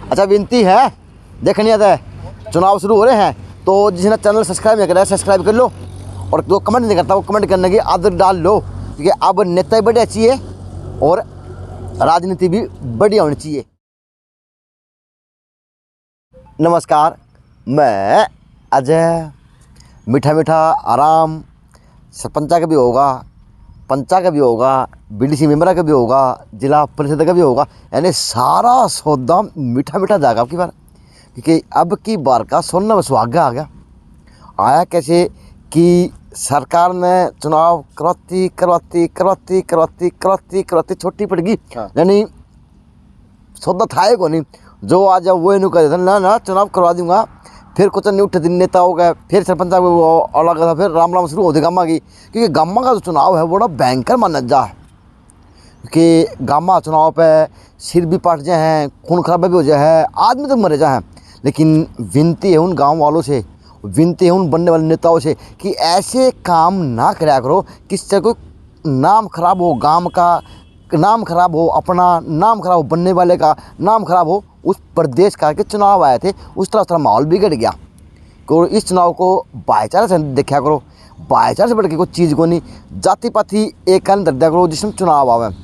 अच्छा विनती है, देखनी आता है चुनाव शुरू हो रहे हैं तो जिसने चैनल सब्सक्राइब नहीं करा है सब्सक्राइब कर लो, और जो कमेंट नहीं करता वो कमेंट करने की आदत डाल लो, क्योंकि अब नेता भी बढ़िया चाहिए और राजनीति भी बढ़िया होनी चाहिए। नमस्कार, मैं अजय। मीठा मीठा आराम सरपंचा का भी होगा, पंचा का भी होगा, बीडीसी मेंबर का भी होगा, जिला परिषद का भी होगा, यानी सारा सौदा मीठा मीठा जाएगा अब की बार, क्योंकि अब की बार का सोना में सुहागा आ गया। आया कैसे कि सरकार ने चुनाव करवाती छोटी पड़ गई, यानी सौदा था को नहीं, जो आ जाओ वो इन्हों कह देता ना चुनाव करवा दूंगा, फिर कुछ नहीं उठे दिन नेता हो गए, फिर सरपंच अलग था, फिर राम शुरू होते गामा की, क्योंकि गामा का जो चुनाव है वो बड़ा भयंकर माना जा है, क्योंकि गामा चुनाव पे सिर भी पाट जाए हैं, खून खराबा भी हो जाए है, आदमी तो मरे जाए हैं। लेकिन विनती है उन गाँव वालों से, विनती है उन बनने वाले नेताओं से कि ऐसे काम ना कराया करो किससे कोई नाम खराब हो, गांव का नाम खराब हो, अपना नाम खराब हो, बनने वाले का नाम खराब हो। उस प्रदेश का के चुनाव आए थे उस तरह माहौल बिगड़ गया। तो इस चुनाव को भाईचारे से देखा करो, भाईचारे से बढ़ के कोई चीज़ को नहीं, जाति पाति एक कारण दर दिया करो जिसमें चुनाव आवे।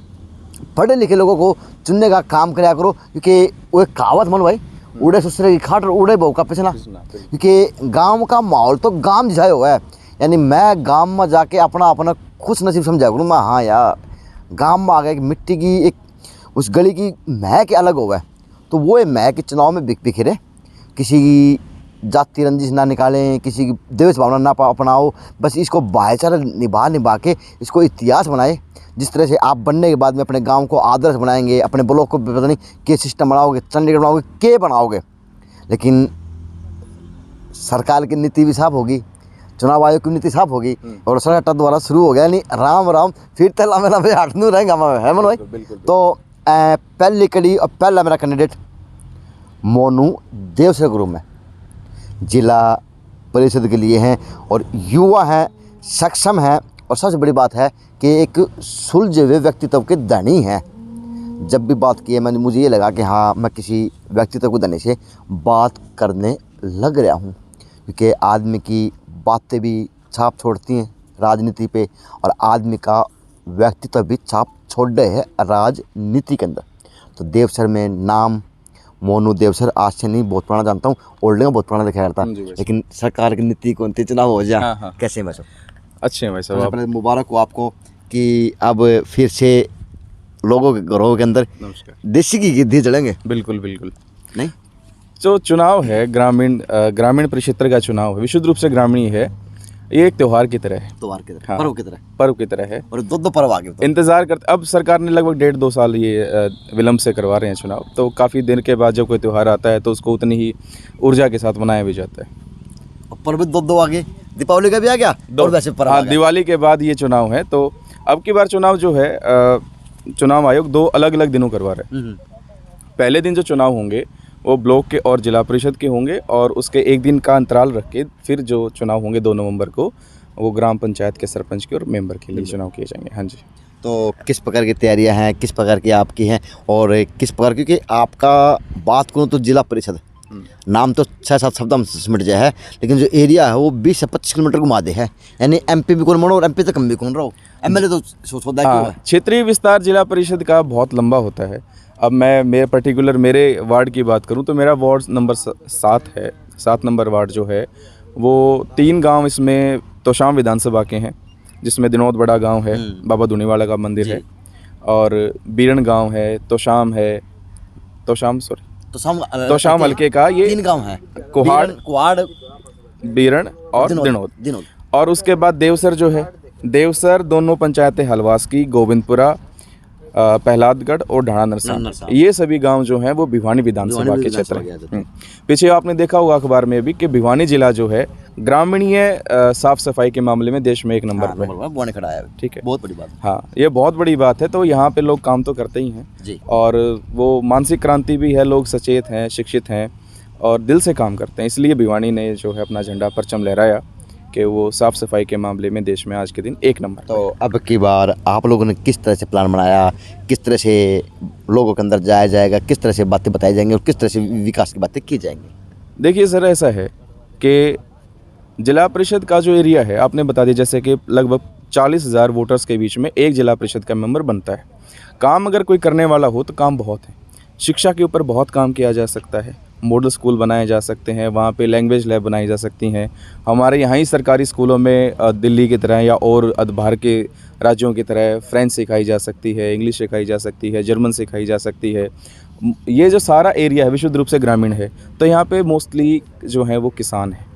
पढ़े लिखे लोगों को चुनने का काम कराया करो, क्योंकि वो एक कहावत मन भाई, उड़े ससुरे की खाट उड़े बहू का पिछला, क्योंकि गांव का माहौल तो गांव जैसा हुआ है। यानी मैं गांव में जाके अपना खुश नसीब समझा करूँ मैं, हाँ यार गांव में आ गया, मिट्टी की एक उस गली की महक अलग हुआ है। तो वो महक चुनाव में बिखरे, किसी की जाति रंजिश ना निकालें, किसी की देश भावना ना अपनाओ, बस इसको भाईचारा निभा के इसको इतिहास बनाए। जिस तरह से आप बनने के बाद में अपने गांव को आदर्श बनाएंगे, अपने ब्लॉक को पता नहीं के सिस्टम बनाओगे, चंडीगढ़ बनाओगे, के बनाओगे, लेकिन सरकार की नीति भी साफ होगी, चुनाव आयोग की नीति साफ होगी, और सरकार द्वारा शुरू हो गया, यानी राम राम फिर तला मेरा भाई हट नहीं रहेगा है मन भाई। तो पहली कड़ी और पहला मेरा कैंडिडेट मोनू देवसर ग्रुप में जिला परिषद के लिए हैं, और युवा हैं, सक्षम हैं, और सबसे बड़ी बात है कि एक सुलझे हुए व्यक्तित्व के धनी हैं। जब भी बात की है मैंने, मुझे ये लगा कि हाँ मैं किसी व्यक्तित्व को धनी से बात करने लग रहा हूँ, क्योंकि आदमी की बातें भी छाप छोड़ती हैं राजनीति पे, और आदमी का व्यक्तित्व भी छाप छोड़ रहे हैं राजनीति के अंदर। तो देवसर में नाम मोनू देवसर आज से नहीं, बहुत पुराना जानता हूँ, ओल्ड में बहुत पुराना दिखाया करता, लेकिन सरकार की नीति कौन थी, चुनाव हो जाए। हाँ। कैसे मैं सब अच्छे हैं भाई साहब, मुबारक हो आपको कि अब फिर से लोगों के घरों के अंदर देसी की गिद्धी चलेंगे। बिल्कुल बिल्कुल नहीं, जो चुनाव है ग्रामीण परिक्षेत्र का चुनाव है, विशुद्ध रूप से ग्रामीण है, ये एक त्यौहार की तरह है, हाँ, पर्व की तरह है, और दो पर्व आगे तो इंतजार करते। अब सरकार ने लगभग 1.5-2 साल ये विलम्ब से करवा रहे हैं चुनाव, तो काफ़ी दिन के बाद जब कोई त्यौहार आता है तो उसको उतनी ही ऊर्जा के साथ मनाया भी जाता है। पर्व दो आगे, दीपावली का भी आ गया और वैसे पर्व आ गया। दिवाली के बाद ये चुनाव है। तो अब की बार चुनाव जो है चुनाव आयोग 2 अलग अलग दिनों करवा रहे हैं। पहले दिन जो चुनाव होंगे वो ब्लॉक के और जिला परिषद के होंगे, और उसके एक दिन का अंतराल रख के फिर जो चुनाव होंगे 2 नवंबर को, वो ग्राम पंचायत के सरपंच के और मेंबर के लिए चुनाव किए जाएंगे। हाँ जी। तो किस प्रकार की तैयारियां हैं, किस प्रकार की आपकी हैं, और किस प्रकार, क्योंकि आपका बात करूँ तो जिला परिषद नाम तो 6-7 शब्द में सिमट जाए है, लेकिन जो एरिया है वो 20 से 25 किलोमीटर घुमा दे है, यानी एमपी भी कौन मानो और एमपी तक कम भी कौन रहो, एमएलए तो सोचता है। क्षेत्रीय विस्तार जिला परिषद का बहुत लंबा होता है। अब मैं मेरे वार्ड की बात करूं तो मेरा वार्ड नंबर 7 है। 7 नंबर वार्ड जो है वो 3 गांव इसमें तोशाम विधानसभा के हैं, जिसमें दिनोद बड़ा गांव है, बाबा धुनीवाला का मंदिर है, और बीरण गांव है, तोशाम है, तोशाम हल्के का ये 3 गांव है, कुहाड़, बीरण और दिनोद। और उसके बाद देवसर जो है, देवसर दोनों पंचायतें हलवास की, गोविंदपुरा, प्रहलादगढ़ और ढाणा नरसान, ये सभी गांव जो हैं वो भिवानी विधानसभा के क्षेत्र हैं। पीछे आपने देखा होगा अखबार में भी कि भिवानी जिला जो है ग्रामीणीय साफ सफाई के मामले में देश में 1 नंबर पर खड़ा है। ठीक है, बहुत बड़ी बात। हाँ, ये बहुत बड़ी बात है। तो यहाँ पे लोग काम तो करते ही हैं जी, और वो मानसिक क्रांति भी है, लोग सचेत हैं, शिक्षित हैं और दिल से काम करते हैं। इसलिए भिवानी ने जो है अपना झंडा परचम लहराया कि वो साफ़ सफाई के मामले में देश में आज के दिन एक नंबर। तो अब की बार आप लोगों ने किस तरह से प्लान बनाया, किस तरह से लोगों के अंदर जाया जाएगा, किस तरह से बातें बताई जाएंगी और किस तरह से विकास की बातें की जाएंगी? देखिए सर, ऐसा है कि जिला परिषद का जो एरिया है, आपने बता दिया जैसे कि लगभग 40,000 वोटर्स के बीच में एक जिला परिषद का मेंबर बनता है। काम अगर कोई करने वाला हो तो काम बहुत है। शिक्षा के ऊपर बहुत काम किया जा सकता है, मॉडल स्कूल बनाए जा सकते हैं, वहाँ पे लैंग्वेज लैब बनाई जा सकती हैं। हमारे यहाँ ही सरकारी स्कूलों में दिल्ली की तरह या और बाहर के राज्यों की तरह फ्रेंच सिखाई जा सकती है, इंग्लिश सिखाई जा सकती है, जर्मन सिखाई जा सकती है। ये जो सारा एरिया है विशुद्ध रूप से ग्रामीण है, तो यहाँ पे मोस्टली जो है वो किसान है।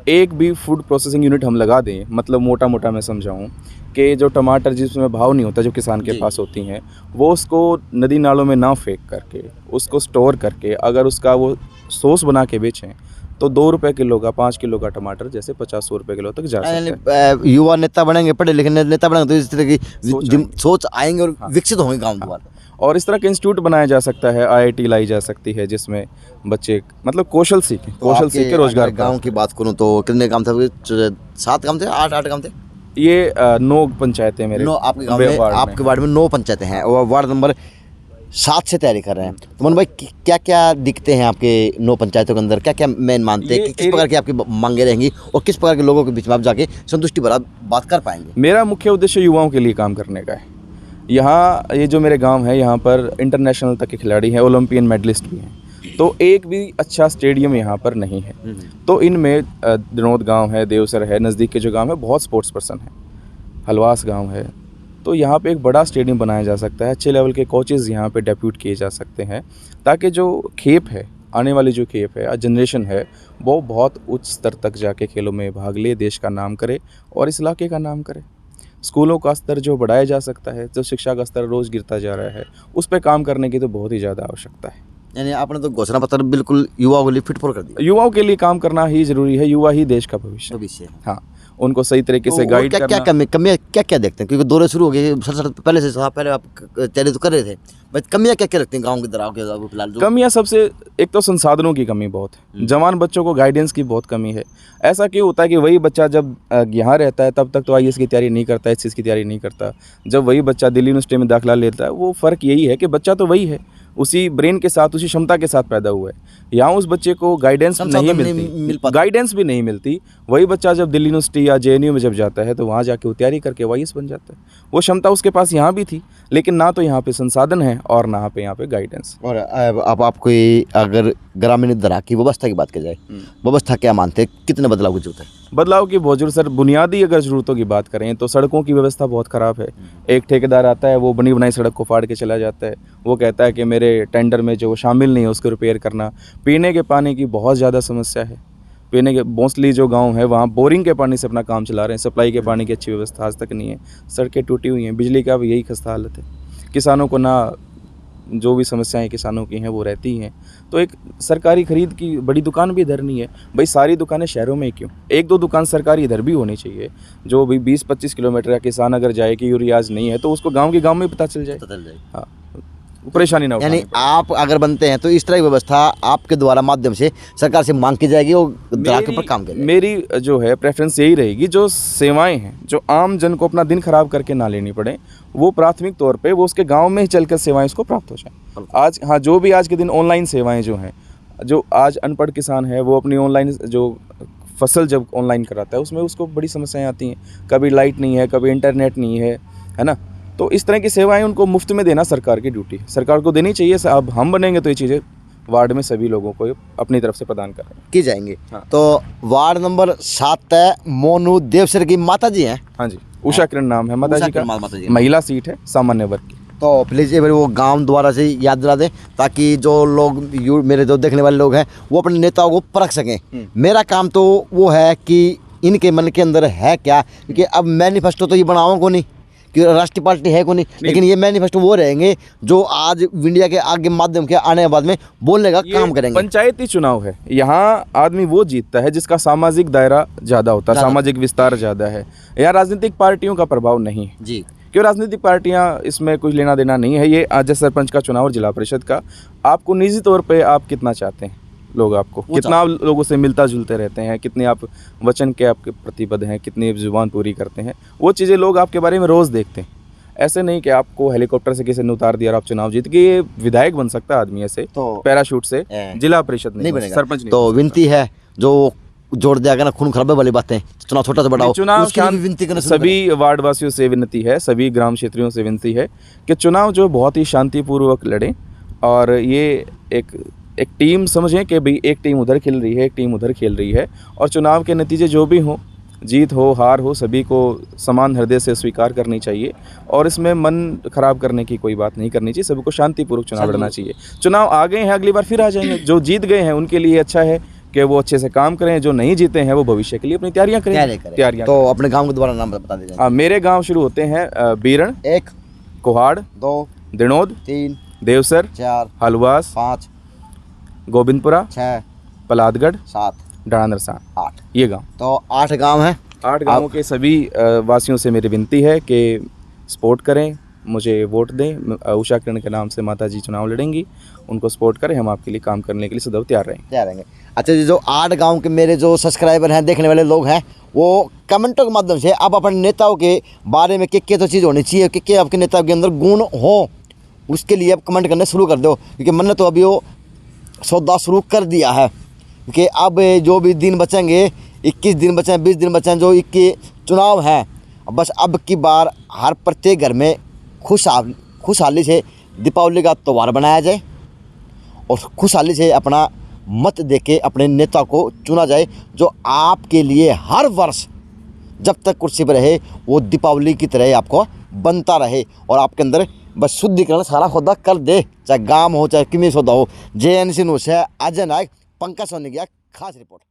एक भी फूड प्रोसेसिंग यूनिट हम लगा दें, मतलब मोटा मोटा मैं समझाऊँ कि जो टमाटर जिसमें भाव नहीं होता, जो किसान के पास होती हैं, वो उसको नदी नालों में ना फेंक करके उसको स्टोर करके अगर उसका वो सॉस बना के बेचें तो 2 रुपये किलो का 5 किलो का टमाटर जैसे 50-100 रुपये किलो तक जा सकता है। युवा नेता बनेंगे, पढ़े लिखे नेता बनेंगे तो इस तरह की सोच आएंगे और विकसित होंगे गाँव द्वारा। और इस तरह के इंस्टीट्यूट बनाया जा सकता है, IIT लाई जा सकती है जिसमें बच्चे मतलब कौशल सीखें, कौशल सीख के रोजगार। गांव की बात करूं तो कितने काम थे? 7 काम थे, 8 काम थे? ये 9 पंचायतें मेरे 9 आपके गांव में, आपके वार्ड में 9 पंचायतें हैं और वार्ड नंबर 7 से तैयारी कर रहे हैं। तो मन भाई क्या क्या दिखते हैं आपके 9 पंचायतों के अंदर, क्या क्या मेन मानते हैं कि किस प्रकार की आपकी मांगे रहेंगी और किस प्रकार के लोगों के बीच में आप जाके संतुष्टि भरा बात कर पाएंगे? मेरा मुख्य उद्देश्य युवाओं के लिए काम करने का है। यहाँ ये जो मेरे गांव है, यहाँ पर इंटरनेशनल तक के खिलाड़ी हैं, ओलंपियन मेडलिस्ट भी हैं, तो एक भी अच्छा स्टेडियम यहाँ पर नहीं है। तो इनमें दिनोद गांव है, देवसर है, नज़दीक के जो गांव है बहुत स्पोर्ट्स पर्सन है, हलवास गांव है, तो यहाँ पे एक बड़ा स्टेडियम बनाया जा सकता है। अच्छे लेवल के कोचेज़ यहाँ पे डेप्यूट किए जा सकते हैं ताकि जो खेप है, आने वाली जो खेप है, जनरेशन है, वो बहुत उच्च स्तर तक जाके खेलों में भाग ले, देश का नाम करे और इस इलाके का नाम करे। स्कूलों का स्तर जो बढ़ाया जा सकता है, जो शिक्षा का स्तर रोज़ गिरता जा रहा है, उस पर काम करने की तो बहुत ही ज़्यादा आवश्यकता है। यानी आपने तो घोषणा पत्र बिल्कुल युवाओं के लिए फिट फॉर कर दिया। युवाओं के लिए काम करना ही ज़रूरी है, युवा ही देश का भविष्य है। हाँ, उनको सही तरीके से गाइड करना। कमियाँ क्या देखते हैं, क्योंकि दौरे शुरू हो गए पहले से, पहले आप तैयारी तो कर रहे थे, बट कमियाँ क्या रखते हैं गाँव के दराव के फिलहाल? कमियाँ सबसे एक तो संसाधनों की कमी बहुत है, जवान बच्चों को गाइडेंस की बहुत कमी है। ऐसा क्यों होता है कि वही बच्चा जब यहाँ रहता है तब तक तो IAS की तैयारी नहीं करता, इस चीज़ की तैयारी नहीं करता। जब वही बच्चा दिल्ली यूनिवर्सिटी में दाखिला लेता है, वो फ़र्क यही है कि बच्चा तो वही है, उसी ब्रेन के साथ, उसी क्षमता के साथ पैदा हुआ है। यहाँ उस बच्चे को गाइडेंस नहीं मिलती, गाइडेंस भी नहीं मिलती। वही बच्चा जब दिल्ली यूनिवर्सिटी या JNU में जब जाता है तो वहाँ जाके वो तैयारी करके IAS बन जाता है। वो क्षमता उसके पास यहाँ भी थी, लेकिन ना तो यहाँ पे संसाधन है और ना पे यहाँ पे गाइडेंस। और अब आपको अगर ग्रामीण दरा की व्यवस्था की बात की जाए, व्यवस्था क्या मानते हैं, कितने बदलाव की जरूरत है? बदलाव की बहुत जरूरत सर। बुनियादी अगर ज़रूरतों की बात करें तो सड़कों की व्यवस्था बहुत ख़राब है। एक ठेकेदार आता है, वो बनी बनाई सड़क को फाड़ के चला जाता है। वो कहता है कि मेरे टेंडर में जो शामिल नहीं है उसको रिपेयर करना। पीने के पानी की बहुत ज़्यादा समस्या है। पीने के मोस्टली जो गांव है वहाँ बोरिंग के पानी से अपना काम चला रहे हैं। सप्लाई के पानी की अच्छी व्यवस्था आज तक नहीं है। सड़कें टूटी हुई हैं, बिजली का भी यही खस्ता हालत है। किसानों को ना, जो भी समस्याएं किसानों की हैं वो रहती हैं। तो एक सरकारी खरीद की बड़ी दुकान भी इधर नहीं है। भाई सारी दुकानें शहरों में क्यों, 1-2 दुकान सरकारी इधर भी होनी चाहिए। जो भी 20-25 किलोमीटर का किसान अगर जाए कि यूरिया आज नहीं है तो उसको गांव के गांव में पता चल जाए। हाँ, परेशानी ना हो। यानी आप अगर बनते हैं तो इस तरह की व्यवस्था आपके द्वारा माध्यम से सरकार से मांग की जाएगी और ग्राहक के ऊपर काम करेगी। मेरी जो है प्रेफरेंस यही रहेगी, जो सेवाएं हैं जो आम जन को अपना दिन खराब करके ना लेनी पड़े, वो प्राथमिक तौर पे वो उसके गांव में ही चलकर सेवाएं उसको प्राप्त हो जाए। आज हाँ, जो भी आज के दिन ऑनलाइन सेवाएं जो हैं, जो आज अनपढ़ किसान है वो अपनी ऑनलाइन जो फसल जब ऑनलाइन कराता है उसमें उसको बड़ी समस्याएं आती हैं। कभी लाइट नहीं है, कभी इंटरनेट नहीं है ना। तो इस तरह की सेवाएं उनको मुफ्त में देना सरकार की ड्यूटी है, सरकार को देनी चाहिए। अब हम बनेंगे तो ये चीज़ें वार्ड में सभी लोगों को अपनी तरफ से प्रदान करेंगे, की जाएंगी। हाँ। तो वार्ड नंबर 7 है, मोनू देवसर की माता जी हैं। हाँ जी, उषा किरण नाम है माता जी का। महिला सीट है, सामान्य वर्ग की। तो प्लीज़ ये वो गांव द्वारा से याद दिला दें ताकि जो लोग मेरे जो देखने वाले लोग हैं वो अपने नेताओं को परख सकें। मेरा काम तो वो है कि इनके मन के अंदर है क्या, क्योंकि अब मैनिफेस्टो तो ये बनाओ को नहीं कि राष्ट्रीय पार्टी है को नहीं, लेकिन ये मैनिफेस्टो वो रहेंगे जो आज इंडिया के आगे माध्यम के आने के बाद में बोलने का काम करेंगे। पंचायती चुनाव है, यहाँ आदमी वो जीतता है जिसका सामाजिक दायरा ज़्यादा होता है, सामाजिक विस्तार ज़्यादा है। यहाँ राजनीतिक पार्टियों का प्रभाव नहीं है जी, क्यों राजनीतिक पार्टियां इसमें कुछ लेना देना नहीं है। ये आज सरपंच का चुनाव और जिला परिषद का, आपको निजी तौर पे आप कितना चाहते हैं, लोग आपको, कितना आप लोगों से मिलता जुलते रहते हैं, कितने आप वचन के आपके प्रतिबद्ध हैं, कितनी जुबान पूरी करते हैं, वो चीज़ें लोग आपके बारे में रोज़ देखते हैं। ऐसे नहीं कि आपको हेलीकॉप्टर से किसी ने उतार दिया और आप चुनाव जीत गए। ये विधायक बन सकता है आदमी ऐसे तो पैराशूट से, जिला परिषद नहीं बनेगा, सरपंच नहीं। तो विनती है जो जोड़ दिया गया ना खून खराबे वाली बातें, चुनाव छोटा से बड़ा हो, चुनाव उसके लिए भी विनती करना शुरू सभी वार्ड वासियों से विनती है, सभी ग्राम क्षेत्रियों से विनती है कि चुनाव जो बहुत ही शांतिपूर्वक लड़ें। और ये एक टीम समझें कि भाई एक टीम उधर खेल रही है, एक टीम उधर खेल रही है, और चुनाव के नतीजे जो भी हों, जीत हो हार हो, सभी को समान हृदय से स्वीकार करनी चाहिए। और इसमें मन खराब करने की कोई बात नहीं करनी चाहिए, सभी को शांतिपूर्वक चुनाव लड़ना चाहिए। चुनाव आ गए हैं, अगली बार फिर आ जाएंगे। जो जीत गए हैं उनके लिए अच्छा है कि वो अच्छे से काम करें, जो नहीं जीते हैं वो भविष्य के लिए अपनी तैयारियां करें। तो अपने गांव के दोबारा नाम बता दीजिए। मेरे गांव शुरू होते हैं बीरण, 1 कोहाड़, 2 दिनोद, 3 देवसर, 4 हलवास, 5 गोविंदपुरा, 6 पलादगढ़, 7 डाणा नरसान, 8। ये गांव। तो 8 गांव हैं। 8 गांवों के सभी वासियों से मेरी विनती है कि सपोर्ट करें, मुझे वोट दें। उषा किरण के नाम से माता जी चुनाव लड़ेंगी, उनको सपोर्ट करें। हम आपके लिए काम करने के लिए सदैव तैयार रहेंगे। अच्छा जी, जो 8 गांव के मेरे जो सब्सक्राइबर हैं, देखने वाले लोग हैं, वो कमेंटों के माध्यम से आप अपने नेताओं के बारे में क्या तो चीज़ होनी चाहिए, कि आपके नेता के अंदर गुण हो, उसके लिए आप कमेंट करने शुरू कर दो। क्योंकि मैंने तो अभी वो सौदा शुरू कर दिया है कि अब जो भी दिन बचेंगे, 21 दिन बचे हैं, 20 दिन बचे हैं, जो 21 चुनाव हैं, बस अब की बार हर प्रत्येक घर में खुशहाली से दीपावली का त्यौहार बनाया जाए और खुशहाली से अपना मत देके अपने नेता को चुना जाए, जो आपके लिए हर वर्ष जब तक कुर्सी पर रहे वो दीपावली की तरह आपको बनता रहे और आपके अंदर बस शुद्धिकरण सारा सौदा कर दे, चाहे गांव हो चाहे किमी सौदा हो। JNC न्यूज़ से अजय नायक, पंकज सोनी की खास रिपोर्ट।